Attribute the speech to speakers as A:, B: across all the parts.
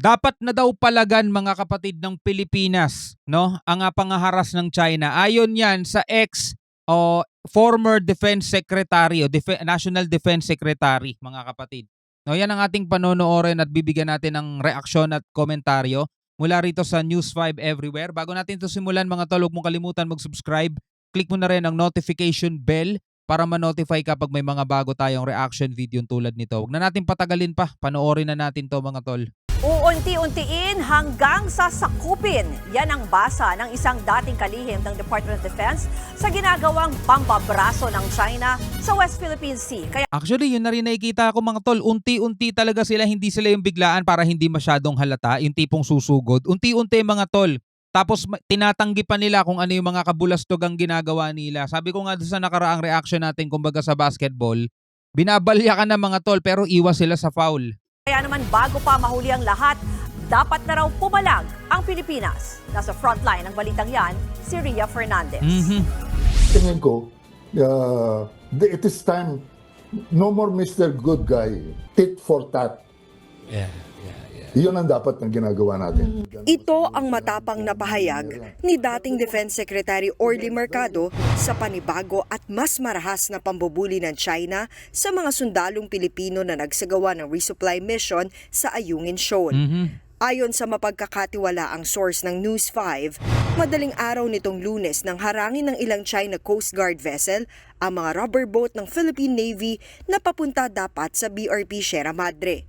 A: Dapat na daw palagan mga kapatid ng Pilipinas, no? Ang pangaharas ng China. Ayon 'yan sa ex o former Defense Secretary o National Defense Secretary, mga kapatid. No, 'yan ang ating panonoorin at bibigyan natin ng reaksyon at komentaryo mula rito sa News 5 Everywhere. Bago natin 'to simulan, mga tol, huwag mong kalimutan mag-subscribe. Click mo na rin ang notification bell para ma-notify kapag may mga bago tayong reaction video tulad nito. Huwag na natin patagalin pa. Panoorin na natin 'to, mga tol.
B: Uunti-untiin hanggang sa sakupin. Yan ang basa ng isang dating kalihim ng Department of Defense sa ginagawang pambabraso ng China sa West Philippine Sea.
A: Actually, yun na rin nakikita ko, mga tol. Unti-unti talaga sila, hindi sila yung biglaan para hindi masyadong halata, yung tipong susugod. Unti-unti, mga tol. Tapos tinatanggi pa nila kung ano yung mga kabulastog ang ginagawa nila. Sabi ko nga sa nakaraang reaction natin, kumbaga sa basketball, binabalya ka na, mga tol, pero iwas sila sa foul.
B: Kaya naman bago pa mahuli ang lahat, dapat na raw pumalag ang Pilipinas. Nasa frontline ng balitang yan, si Ria Fernandez.
C: Tingin ko, it is time, no more Mr. Good Guy, tit for tat. Iyon ang dapat ng ginagawa natin.
D: Ito ang matapang na pahayag ni dating Defense Secretary Orly Mercado sa panibago at mas marahas na pambubuli ng China sa mga sundalong Pilipino na nagsagawa ng resupply mission sa Ayungin Shoal. Ayon sa mapagkakatiwalaang source ng News 5, madaling araw nitong Lunes nang harangin ng ilang China Coast Guard vessel ang mga rubber boat ng Philippine Navy na papunta dapat sa BRP Sierra Madre.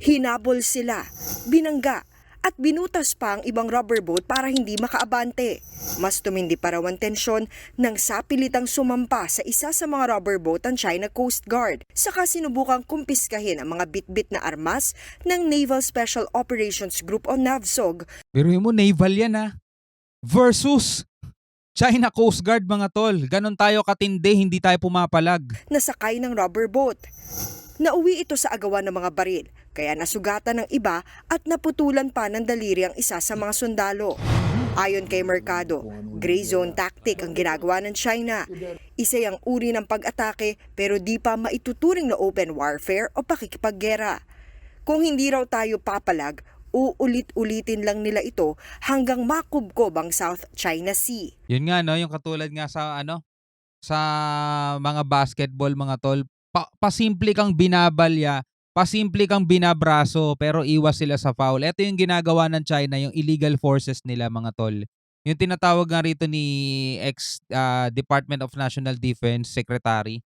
D: Hinabol sila, binangga at binutas pa ang ibang rubber boat para hindi makaabante. Mas tumindi pa raw ang tensyon nang sapilitang sumampa sa isa sa mga rubber boat ang China Coast Guard. Saka sinubukang kumpiskahin ang mga bitbit na armas ng Naval Special Operations Group o NAVSOG.
A: Pero mo, naval yan, ha? Versus China Coast Guard, mga tol. Ganon tayo katindi, hindi tayo pumapalag.
D: Nasakay ng rubber boat. Nauwi ito sa agawan ng mga baril, kaya nasugatan ng iba at naputulan pa ng daliri ang isa sa mga sundalo. Ayon kay Mercado, gray zone tactic ang ginagawa ng China. Isa yung uri ng pag-atake pero di pa maituturing na open warfare o pakikipaggera. Kung hindi raw tayo papalag, uulit-ulitin lang nila ito hanggang makubkob ang South China Sea.
A: Yun nga, no, yung katulad nga sa sa mga basketball, mga tol. Pasimple kang binabalya, pasimple kang binabraso, pero iwas sila sa foul. Ito yung ginagawa ng China, yung illegal forces nila, mga tol. Yung tinatawag nga rito ni Department of National Defense Secretary.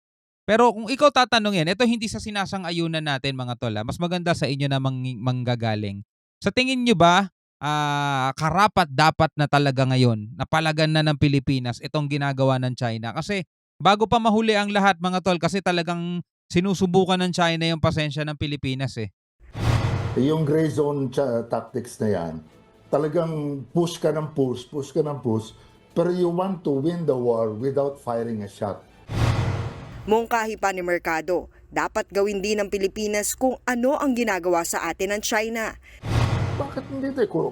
A: Pero kung ikaw tatanungin, ito hindi sa sinasang-ayunan natin, mga tol. Mas maganda sa inyo na manggagaling. Sa tingin nyo ba, karapat dapat na talaga ngayon, napalagan na ng Pilipinas itong ginagawa ng China? Kasi bago pa mahuli ang lahat, mga tol, kasi talagang sinusubukan ng China yung pasensya ng Pilipinas eh.
C: Yung gray zone tactics na yan, talagang push ka ng push, pero you want to win the war without firing a shot.
D: Mungkahi pa ni Mercado, dapat gawin din ng Pilipinas kung ano ang ginagawa sa atin ng China.
C: Bakit hindi tayo?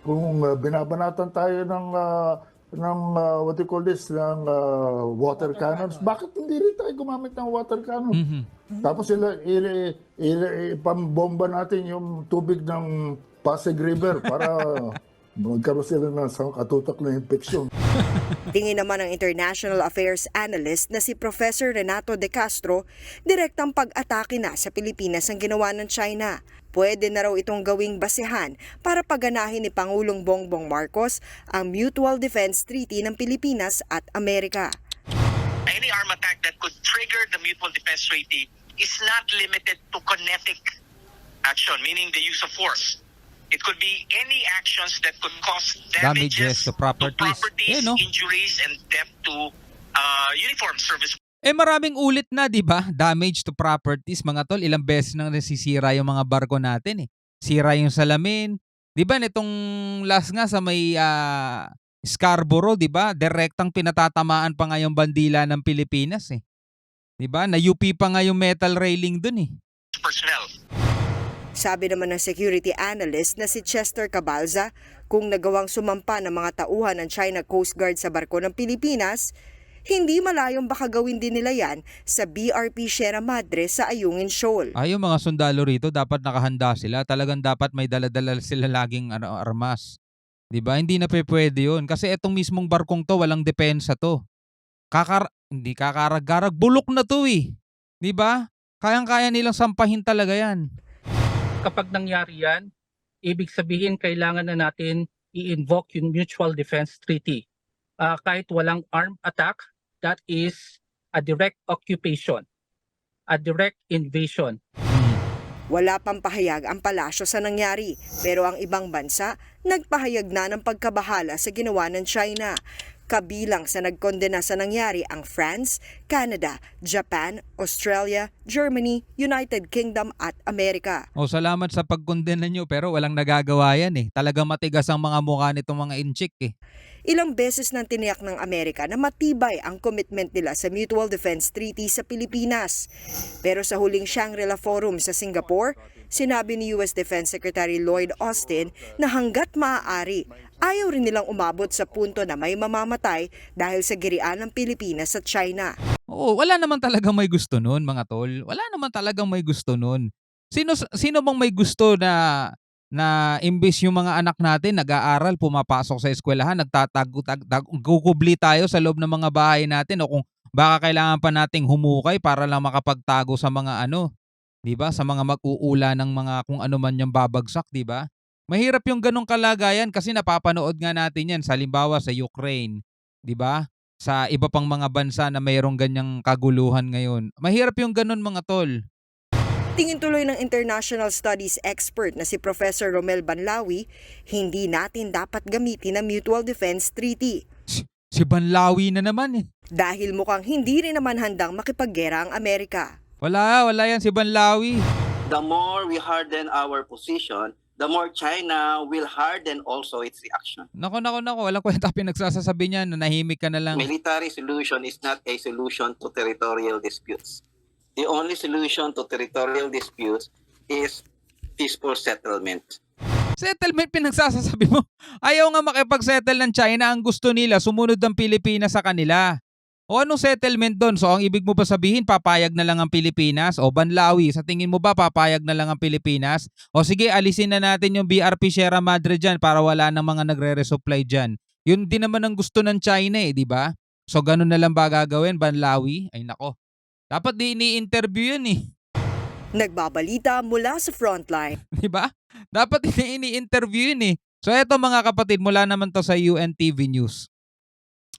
C: Kung binabanatan tayo ng what do you call this, ng water cannons, bakit hindi rin tayo gumamit ng water cannon? Tapos ipambomba natin yung tubig ng Pasig River para magkaroon sila ng katutak na infeksyon.
D: Tingin naman ng International Affairs Analyst na si Professor Renato De Castro, direktang pag-atake na sa Pilipinas ang ginawa ng China. Pwede na raw itong gawing basehan para paganahin ni Pangulong Bongbong Marcos ang Mutual Defense Treaty ng Pilipinas at Amerika.
E: Any arm attack that could trigger the Mutual Defense Treaty is not limited to kinetic action, meaning the use of force. It could be any actions that could cause damages
A: to properties,
E: injuries, and death to uniformed service.
A: Maraming ulit na, di ba? Damage to properties, mga tol. Ilang beses nang nasisira yung mga barko natin eh. Sira yung salamin. Di ba, nitong last nga sa may Scarborough, di ba? Direktang pinatatamaan pa nga yung bandila ng Pilipinas eh. Di ba? Na-UP pa nga yung metal railing dun eh.
E: Personnel.
D: Sabi naman ng security analyst na si Chester Cabalza, kung nagawang sumampa ng mga tauhan ng China Coast Guard sa barko ng Pilipinas, Hindi malayong baka gawin din nila yan sa BRP Sierra Madre sa Ayungin Shoal.
A: Yung mga sundalo rito dapat nakahanda sila. Talagang dapat may dala-dala sila laging armas. 'Di ba? Hindi na pwede 'yun kasi etong mismong barkong 'to walang depensa 'to. Hindi kakarag-garag, bulok na 'to eh. 'Di ba? Kayang-kaya nilang sampahin talaga 'yan.
F: Kapag nangyari yan, ibig sabihin kailangan na natin i-invoke yung Mutual Defense Treaty. Kahit walang armed attack, that is a direct occupation, a direct invasion.
D: Wala pang pahayag ang palasyo sa nangyari, pero ang ibang bansa nagpahayag na ng pagkabahala sa ginawa ng China. Kabilang sa nagkondena sa nangyari ang France, Canada, Japan, Australia, Germany, United Kingdom at Amerika.
A: Salamat sa pagkondena nyo pero walang nagagawa yan eh. Talagang matigas ang mga mukha nitong mga inchik eh.
D: Ilang beses nang tiniyak ng Amerika na matibay ang commitment nila sa Mutual Defense Treaty sa Pilipinas. Pero sa huling Shangri-La Forum sa Singapore, sinabi ni US Defense Secretary Lloyd Austin na hanggat maaari, ayaw rin nilang umabot sa punto na may mamamatay dahil sa girian ng Pilipinas at China.
A: Wala naman talagang may gusto nun mga tol. Wala naman talagang may gusto nun. Sino bang may gusto na imbis yung mga anak natin nag-aaral, pumapasok sa eskwelahan, gugubli tayo sa loob ng mga bahay natin o kung baka kailangan pa nating humukay para lang makapagtago sa mga 'di ba? Sa mga mag-uula ng mga kung ano man yung babagsak, 'di ba? Mahirap yung ganong kalagayan kasi napapanood nga natin 'yan sa halimbawa sa Ukraine, 'di ba? Sa iba pang mga bansa na mayroong ganyang kaguluhan ngayon. Mahirap yung ganon mga tol.
D: Tingin tuloy ng international studies expert na si Professor Romel Banlawi, hindi natin dapat gamitin ang Mutual Defense Treaty.
A: Si Banlawi na naman eh.
D: Dahil mukhang hindi rin naman handang makipaggera ang Amerika.
A: Wala yan si Banlawi.
G: The more we harden our position, the more China will harden also its reaction.
A: Nako, walang kwenta pinagsasasabi niya na nahimik ka na lang.
G: Military solution is not a solution to territorial disputes. The only solution to territorial disputes is peaceful settlement.
A: Settlement pinagsasasabi mo. Ayaw nga makipag-settle ng China, ang gusto nila sumunod ang Pilipinas sa kanila. O anong settlement doon? So ang ibig mo ba sabihin papayag na lang ang Pilipinas? O Banlawi, sa tingin mo ba papayag na lang ang Pilipinas? O sige, alisin na natin yung BRP Sierra Madre dyan para wala nang mga nagre-resupply dyan. Yun din naman ang gusto ng China eh, di ba? So ganun na lang ba gagawin, Banlawi? Ay nako. Dapat di ini-interview yun eh.
D: Nagbabalita mula sa frontline.
A: Di ba? Dapat ini-interview yun eh. So eto mga kapatid, mula naman to sa UNTV News.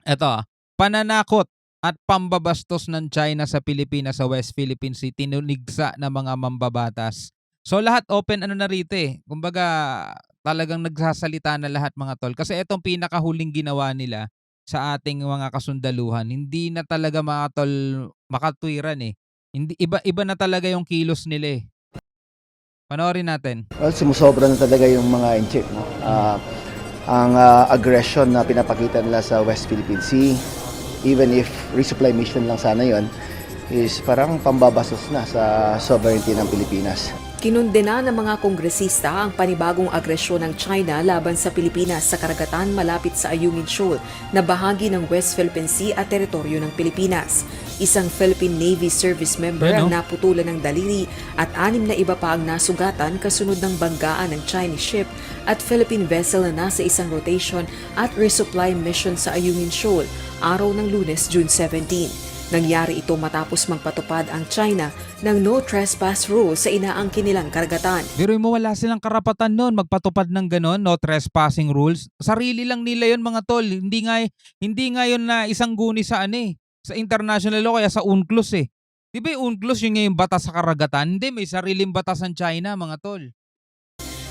A: Eto, pananakot at pambabastos ng China sa Pilipinas sa West Philippine Sea, tinunigsa ng mga mambabatas. So lahat open na rito eh. Kumbaga talagang nagsasalita na lahat mga tol. Kasi etong pinakahuling ginawa nila sa ating mga kasundaluhan, hindi na talaga mga tol makatwiran eh. Iba na talaga yung kilos nila eh. Panoorin natin.
H: Well, sumusobra na talaga yung mga inchik. No? Ang aggression na pinapakita nila sa West Philippine Sea, even if resupply mission lang sana yon, is parang pambabastos na sa sovereignty ng Pilipinas.
I: Kinundena ng mga kongresista ang panibagong agresyon ng China laban sa Pilipinas sa karagatan malapit sa Ayungin Shoal na bahagi ng West Philippine Sea at teritoryo ng Pilipinas. Isang Philippine Navy service member ang naputulan ng daliri at 6 na iba pa ang nasugatan kasunod ng banggaan ng Chinese ship at Philippine vessel na nasa isang rotation at resupply mission sa Ayungin Shoal, araw ng Lunes, June 17. Nangyari ito matapos magpatupad ang China ng no trespass rule sa inaangkin nilang karagatan.
A: Pero mo wala silang karapatan noon magpatupad ng ganon, no trespassing rules. Sarili lang nila yon mga tol. Hindi nga yun na isang guni sa sa international law kaya sa UNCLOS eh. Di ba yung UNCLOS yung batas sa karagatan? Hindi, may sariling batas ang China mga tol.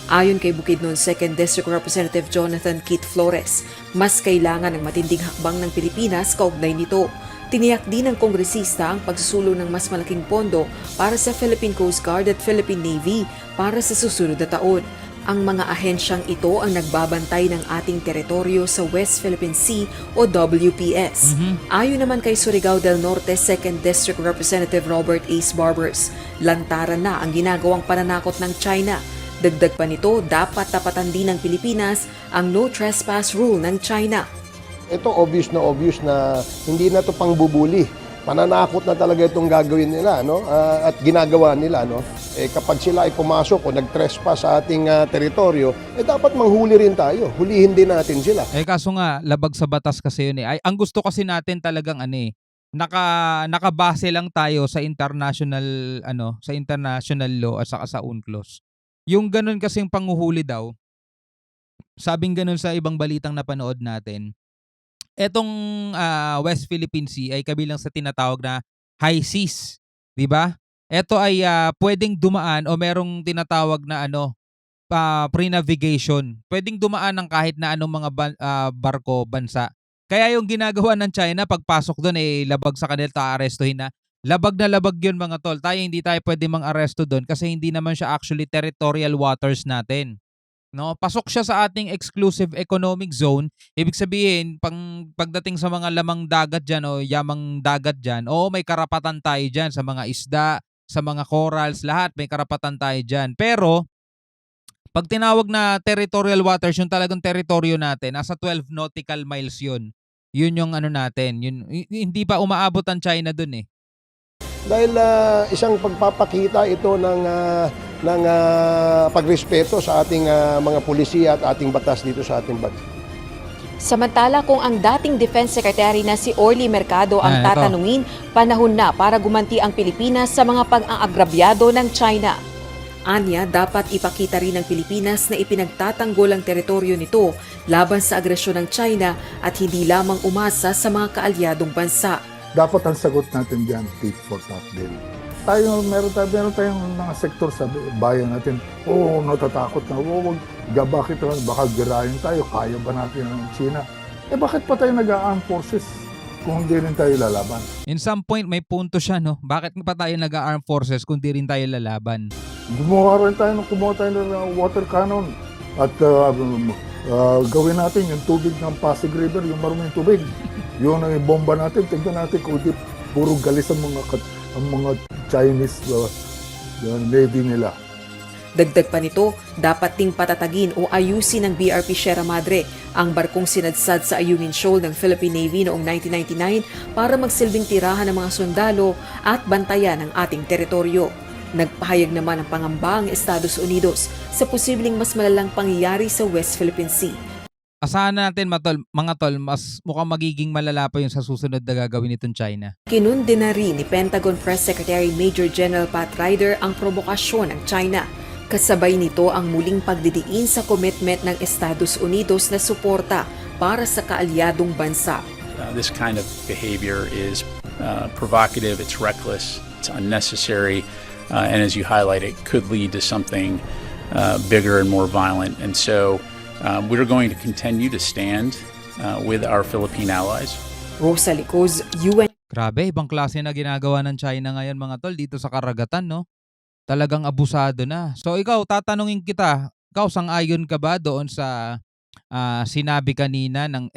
I: Ayon kay Bukidnon 2nd District Representative Jonathan Keith Flores, mas kailangan ng matinding hakbang ng Pilipinas kaugnay nito. Tiniyak din ng kongresista ang pagsusulong ng mas malaking pondo para sa Philippine Coast Guard at Philippine Navy para sa susunod na taon. Ang mga ahensyang ito ang nagbabantay ng ating teritoryo sa West Philippine Sea o WPS. Ayon naman kay Surigao del Norte 2nd District Representative Robert Ace Barbers, lantaran na ang ginagawang pananakot ng China. Dagdag pa nito, dapat tapatan din ng Pilipinas ang no trespass rule ng China.
J: Ito obvious na hindi na to pangbubuli. Mananakot na talaga itong gagawin nila, no? At ginagawa nila, no? Kapag sila ay pumasok o nag-trespass sa ating teritoryo, dapat manghuli rin tayo. Hulihin din natin sila.
A: Kaso nga, labag sa batas kasi yun eh. Ang gusto kasi natin talagang nakabase lang tayo sa international law at saka sa UNCLOS. Yung ganun kasing panguhuli daw, sabing ganun sa ibang balitang napanood natin, etong West Philippine Sea ay kabilang sa tinatawag na high seas, 'di ba? Ito ay pwedeng dumaan o merong tinatawag na pre-navigation. Pwedeng dumaan ng kahit na anong mga barko, bansa. Kaya yung ginagawa ng China pagpasok doon labag sa kanila, aarestuhin na. Labag na labag 'yun mga tol. Hindi tayo pwede mang-aresto doon kasi hindi naman siya actually territorial waters natin. No, pasok siya sa ating exclusive economic zone. Ibig sabihin, pagdating sa mga lamang dagat diyan o yamang dagat diyan, may karapatan tayo diyan sa mga isda, sa mga corals, lahat may karapatan tayo diyan. Pero pag tinawag na territorial waters, yung talagang teritoryo natin, nasa 12 nautical miles 'yun. 'Yun yung natin. Hindi pa umaabot ang China doon eh.
J: Dahil isang pagpapakita ito ng pagrespeto sa ating mga pulisiya at ating batas dito sa ating bansa.
I: Samantala kung ang dating Defense Secretary na si Orly Mercado ang
A: Ito.
I: tatanungin, panahon na para gumanti ang Pilipinas sa mga pag-aagrabyado ng China. Anya, dapat ipakita rin ng Pilipinas na ipinagtatanggol ang teritoryo nito laban sa agresyon ng China at hindi lamang umasa sa mga kaalyadong bansa.
C: Dapat ang sagot natin diyan, tit for tat din. Meron tayong mga sektor sa bayan natin. Natatakot na. Bakit baka girahin tayo? Kaya ba natin ang China? Bakit pa tayo nag-armed forces kung hindi rin tayo lalaban?
A: In some point may punto siya, no. Bakit pa tayo nag-armed forces kung di rin tayo lalaban?
C: Kumuha tayo ng water cannon at gawin natin yung tubig ng Pasig River, yung maruming tubig. Yun ang bomba natin. Tignan natin kung di puro galis ang mga Chinese Navy nila.
I: Dagdag pa nito, dapat ding patatagin o ayusin ng BRP Sierra Madre ang barkong sinadsad sa Ayungin Shoal ng Philippine Navy noong 1999 para magsilbing tirahan ng mga sundalo at bantayan ang ating teritoryo. Nagpahayag naman ng pangamba ang Estados Unidos sa posibleng mas malalang pangyayari sa West Philippine Sea.
A: Asahan natin mga tol, mas mukhang magiging malala pa yung sa susunod na gagawin nitong China.
I: Kinundi na rin ni Pentagon Press Secretary Major General Pat Ryder ang provokasyon ng China. Kasabay nito ang muling pagdidiin sa commitment ng Estados Unidos na suporta para sa kaalyadong bansa.
K: This kind of behavior is provocative, it's reckless, it's unnecessary, and as you highlight, it could lead to something bigger and more violent. And so we're going to continue to stand with our Philippine allies.
I: Rosa Licoz, UN.
A: Grabe, ibang klase na ginagawa ng China ngayon mga tol dito sa karagatan, no? Talagang abusado na. So ikaw, tatanungin kita, ikaw sang-ayon ka ba doon sa sinabi kanina ng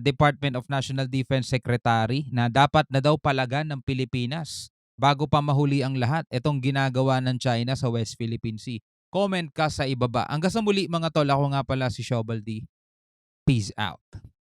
A: Department of National Defense Secretary na dapat na daw palagan ng Pilipinas bago pa mahuli ang lahat itong ginagawa ng China sa West Philippine Sea? Comment ka sa ibaba. Hanggang sa muli mga tol, ako nga pala si Shobal D. Peace out.